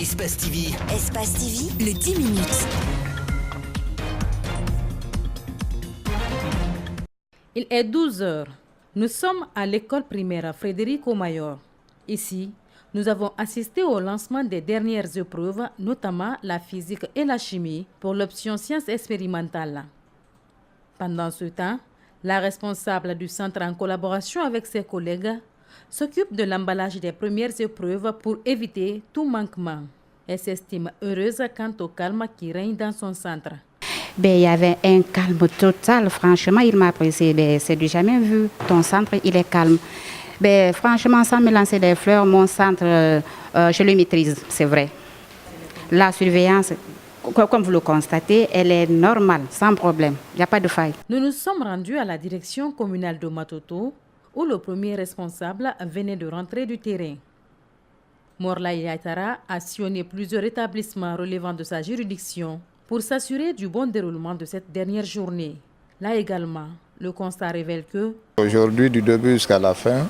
Espace TV. Espace TV, le 10 minutes. Il est 12 heures. Nous sommes à l'école primaire Frédérico Mayor. Ici, nous avons assisté au lancement des dernières épreuves, notamment la physique et la chimie, pour l'option sciences expérimentales. Pendant ce temps, la responsable du centre, en collaboration avec ses collègues, s'occupe de l'emballage des premières épreuves pour éviter tout manquement. Elle s'estime heureuse quant au calme qui règne dans son centre. Il y avait un calme total, franchement, il m'a apprécié. C'est du jamais vu. Ton centre, il est calme. Franchement, sans me lancer des fleurs, mon centre, je le maîtrise, c'est vrai. La surveillance, comme vous le constatez, elle est normale, sans problème. Il n'y a pas de faille. Nous nous sommes rendus à la direction communale de Matoto, où le premier responsable venait de rentrer du terrain. Morla Yaitara a sillonné plusieurs établissements relevant de sa juridiction pour s'assurer du bon déroulement de cette dernière journée. Là également, le constat révèle que aujourd'hui, du début jusqu'à la fin,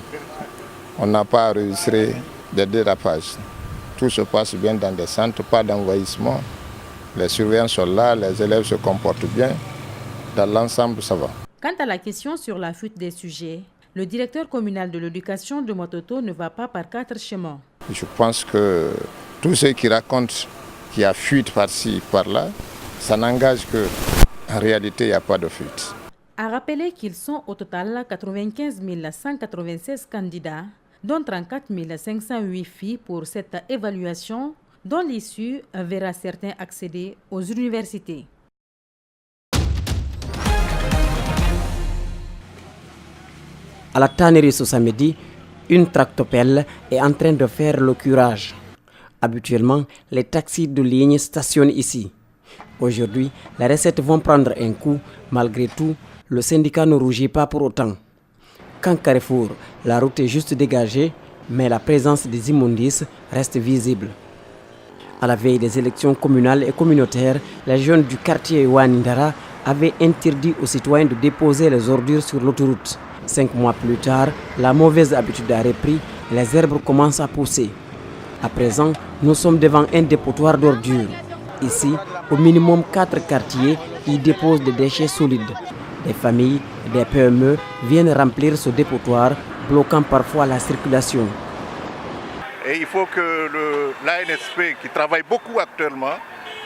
on n'a pas enregistré de dérapage. Tout se passe bien dans des centres, pas d'envahissement. Les surveillants sont là, les élèves se comportent bien. Dans l'ensemble, ça va. Quant à la question sur la fuite des sujets, le directeur communal de l'éducation de Matoto ne va pas par 4 chemins. Je pense que tous ceux qui racontent qu'il y a fuite par-ci, par-là, ça n'engage que, en réalité, il n'y a pas de fuite. A rappeler qu'ils sont au total 95 196 candidats, dont 34 508 filles pour cette évaluation, dont l'issue verra certains accéder aux universités. À la tannerie ce samedi, une tractopelle est en train de faire le curage. Habituellement, les taxis de ligne stationnent ici. Aujourd'hui, les recettes vont prendre un coup. Malgré tout, le syndicat ne rougit pas pour autant. Quand Carrefour, la route est juste dégagée, mais la présence des immondices reste visible. À la veille des élections communales et communautaires, les jeunes du quartier Wanindara avaient interdit aux citoyens de déposer les ordures sur l'autoroute. 5 mois plus tard, la mauvaise habitude a repris et les herbes commencent à pousser. À présent, nous sommes devant un dépotoir d'ordures. Ici, au minimum 4 quartiers y déposent des déchets solides. Des familles et des PME viennent remplir ce dépotoir, bloquant parfois la circulation. Et il faut que l'ANSP, qui travaille beaucoup actuellement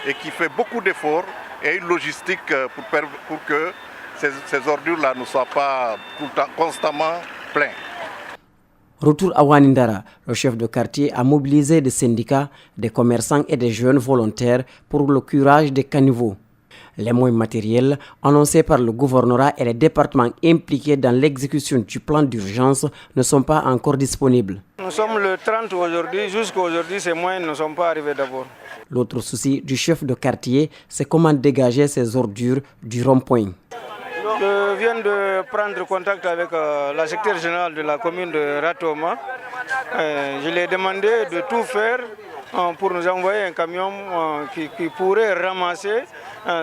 et qui fait beaucoup d'efforts, ait une logistique pour que ces ordures-là ne soient pas constamment pleines. Retour à Wanindara, le chef de quartier a mobilisé des syndicats, des commerçants et des jeunes volontaires pour le curage des caniveaux. Les moyens matériels annoncés par le gouvernorat et les départements impliqués dans l'exécution du plan d'urgence ne sont pas encore disponibles. Nous sommes le 30 aujourd'hui, jusqu'à aujourd'hui ces moyens ne sont pas arrivés d'abord. L'autre souci du chef de quartier, c'est comment dégager ces ordures du rond-point. Je viens de prendre contact avec la secrétaire générale de la commune de Ratoma. Je lui ai demandé de tout faire pour nous envoyer un camion qui pourrait ramasser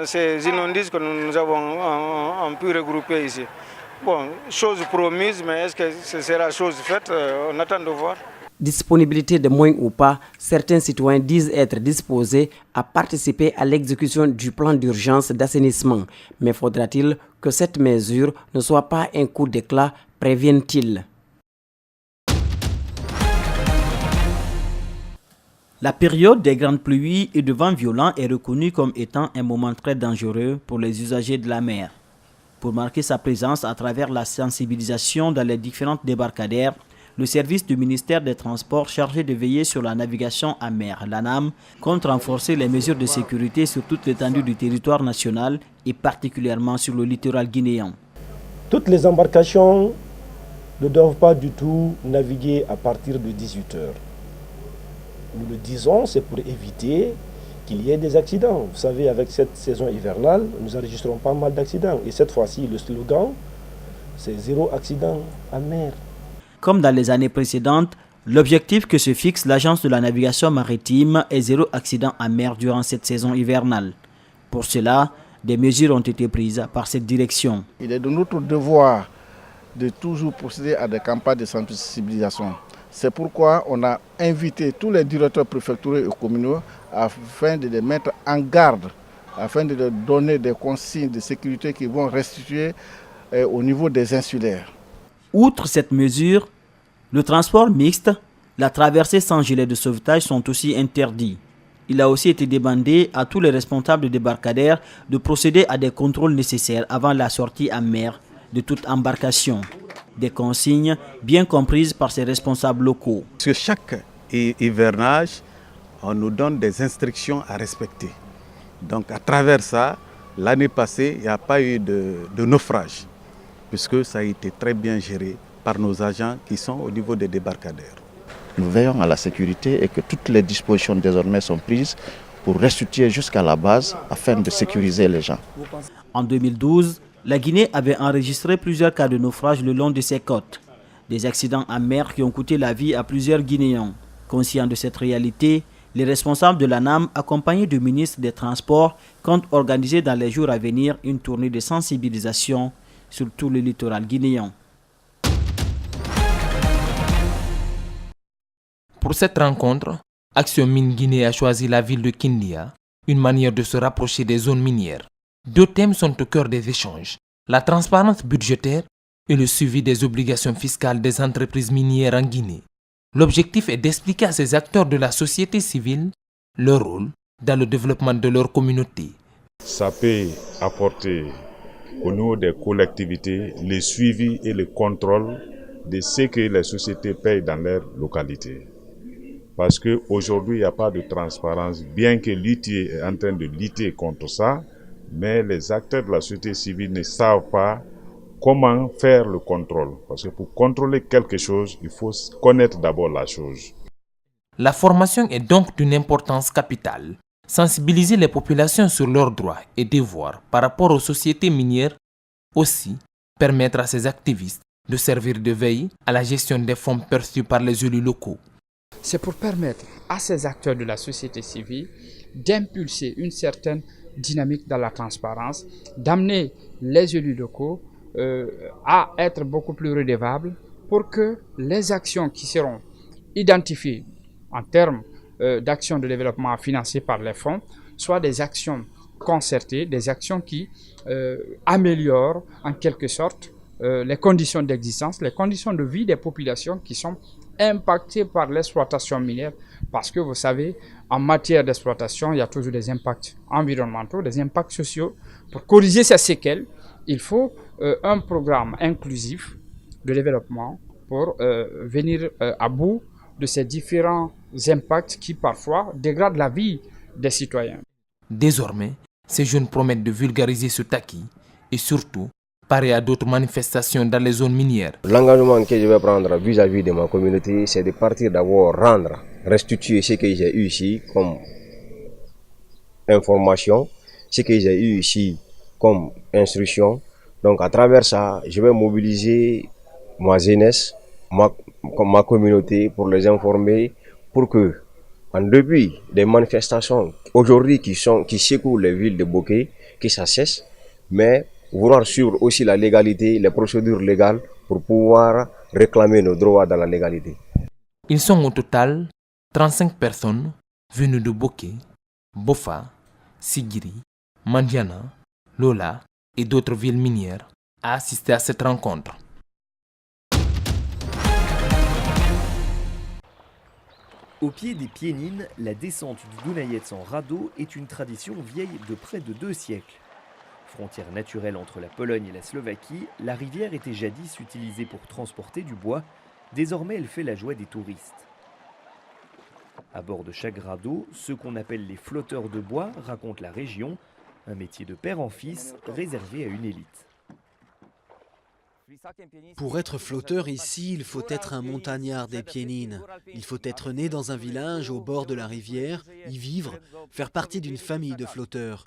ces immondices que nous avons pu regrouper ici. Bon, chose promise, mais est-ce que ce sera chose faite? On attend de voir. Disponibilité de moyens ou pas, certains citoyens disent être disposés à participer à l'exécution du plan d'urgence d'assainissement. Mais faudra-t-il que cette mesure ne soit pas un coup d'éclat, préviennent-ils. La période des grandes pluies et de vents violents est reconnue comme étant un moment très dangereux pour les usagers de la mer. Pour marquer sa présence à travers la sensibilisation dans les différentes débarcadères, le service du ministère des Transports chargé de veiller sur la navigation à mer, l'ANAM, compte renforcer les mesures de sécurité sur toute l'étendue du territoire national et particulièrement sur le littoral guinéen. Toutes les embarcations ne doivent pas du tout naviguer à partir de 18 heures. Nous le disons, c'est pour éviter qu'il y ait des accidents. Vous savez, avec cette saison hivernale, nous enregistrons pas mal d'accidents. Et cette fois-ci, le slogan, c'est 0 accident à mer. Comme dans les années précédentes, l'objectif que se fixe l'Agence de la navigation maritime est 0 accident en mer durant cette saison hivernale. Pour cela, des mesures ont été prises par cette direction. Il est de notre devoir de toujours procéder à des campagnes de sensibilisation. C'est pourquoi on a invité tous les directeurs préfectoraux et communaux afin de les mettre en garde, afin de leur donner des consignes de sécurité qui vont restituer au niveau des insulaires. Outre cette mesure, le transport mixte, la traversée sans gilet de sauvetage sont aussi interdits. Il a aussi été demandé à tous les responsables de débarcadères de procéder à des contrôles nécessaires avant la sortie en mer de toute embarcation. Des consignes bien comprises par ces responsables locaux. Sur chaque hivernage, on nous donne des instructions à respecter. Donc à travers ça, l'année passée, il n'y a pas eu de naufrage, puisque ça a été très bien géré par nos agents qui sont au niveau des débarcadères. Nous veillons à la sécurité et que toutes les dispositions désormais sont prises pour restituer jusqu'à la base afin de sécuriser les gens. En 2012, la Guinée avait enregistré plusieurs cas de naufrage le long de ses côtes. Des accidents en mer qui ont coûté la vie à plusieurs Guinéens. Conscients de cette réalité, les responsables de l'ANAM, accompagnés du ministre des Transports, comptent organiser dans les jours à venir une tournée de sensibilisation sur tout le littoral guinéen. Pour cette rencontre, Action Mine Guinée a choisi la ville de Kindia, une manière de se rapprocher des zones minières. Deux thèmes sont au cœur des échanges, la transparence budgétaire et le suivi des obligations fiscales des entreprises minières en Guinée. L'objectif est d'expliquer à ces acteurs de la société civile leur rôle dans le développement de leur communauté. Ça peut apporter au niveau des collectivités le suivi et le contrôle de ce que les sociétés payent dans leur localité. Parce qu'aujourd'hui, il n'y a pas de transparence, bien que l'UTI est en train de lutter contre ça, mais les acteurs de la société civile ne savent pas comment faire le contrôle. Parce que pour contrôler quelque chose, il faut connaître d'abord la chose. La formation est donc d'une importance capitale. Sensibiliser les populations sur leurs droits et devoirs par rapport aux sociétés minières, aussi permettre à ces activistes de servir de veille à la gestion des fonds perçus par les élus locaux. C'est pour permettre à ces acteurs de la société civile d'impulser une certaine dynamique dans la transparence, d'amener les élus locaux à être beaucoup plus redevables pour que les actions qui seront identifiées en termes d'actions de développement financées par les fonds soient des actions concertées, des actions qui améliorent en quelque sorte les conditions d'existence, les conditions de vie des populations qui sont impactées par l'exploitation minière. Parce que vous savez, en matière d'exploitation, il y a toujours des impacts environnementaux, des impacts sociaux. Pour corriger ces séquelles, il faut un programme inclusif de développement pour venir à bout de ces différents impacts qui parfois dégradent la vie des citoyens. Désormais, ces jeunes promettent de vulgariser ce acquis et surtout parer à d'autres manifestations dans les zones minières. L'engagement que je vais prendre vis-à-vis de ma communauté, c'est de partir d'abord restituer ce que j'ai eu ici comme information, ce que j'ai eu ici comme instruction. Donc à travers ça, je vais mobiliser ma jeunesse, ma communauté pour les informer, pour que, en dépit des manifestations aujourd'hui qui secouent les villes de Bokeh, que ça cesse, mais vouloir suivre aussi la légalité, les procédures légales pour pouvoir réclamer nos droits dans la légalité. Ils sont au total 35 personnes venues de Bokeh, Bofa, Sigiri, Mandiana, Lola et d'autres villes minières à assister à cette rencontre. Au pied des Piénines, la descente du Dunayet en radeau est une tradition vieille de près de 2 siècles. Frontière naturelle entre la Pologne et la Slovaquie, la rivière était jadis utilisée pour transporter du bois. Désormais, elle fait la joie des touristes. À bord de chaque radeau, ceux qu'on appelle les flotteurs de bois racontent la région, un métier de père en fils réservé à une élite. Pour être flotteur ici, il faut être un montagnard des Piénines. Il faut être né dans un village au bord de la rivière, y vivre, faire partie d'une famille de flotteurs.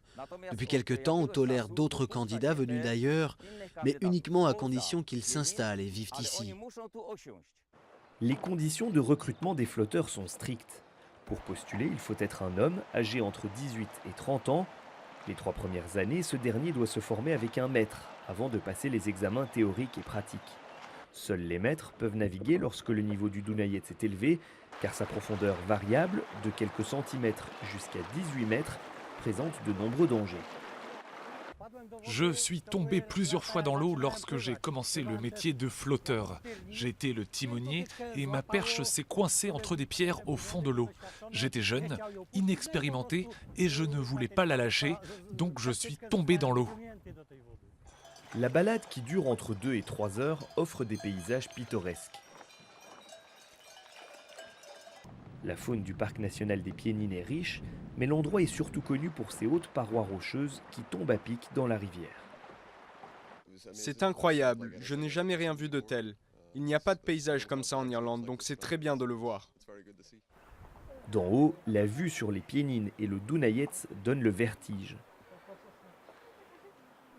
Depuis quelque temps, on tolère d'autres candidats venus d'ailleurs, mais uniquement à condition qu'ils s'installent et vivent ici. Les conditions de recrutement des flotteurs sont strictes. Pour postuler, il faut être un homme âgé entre 18 et 30 ans. Les 3 premières années, ce dernier doit se former avec un maître avant de passer les examens théoriques et pratiques. Seuls les maîtres peuvent naviguer lorsque le niveau du Dunajec est élevé, car sa profondeur variable, de quelques centimètres jusqu'à 18 mètres, présente de nombreux dangers. Je suis tombé plusieurs fois dans l'eau lorsque j'ai commencé le métier de flotteur. J'étais le timonier et ma perche s'est coincée entre des pierres au fond de l'eau. J'étais jeune, inexpérimenté et je ne voulais pas la lâcher, donc je suis tombé dans l'eau. La balade, qui dure entre 2 et 3 heures, offre des paysages pittoresques. La faune du parc national des Piénines est riche, mais l'endroit est surtout connu pour ses hautes parois rocheuses qui tombent à pic dans la rivière. C'est incroyable, je n'ai jamais rien vu de tel. Il n'y a pas de paysage comme ça en Irlande, donc c'est très bien de le voir. D'en haut, la vue sur les Piénines et le Dunajec donne le vertige.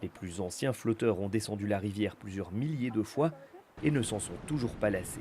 Les plus anciens flotteurs ont descendu la rivière plusieurs milliers de fois et ne s'en sont toujours pas lassés.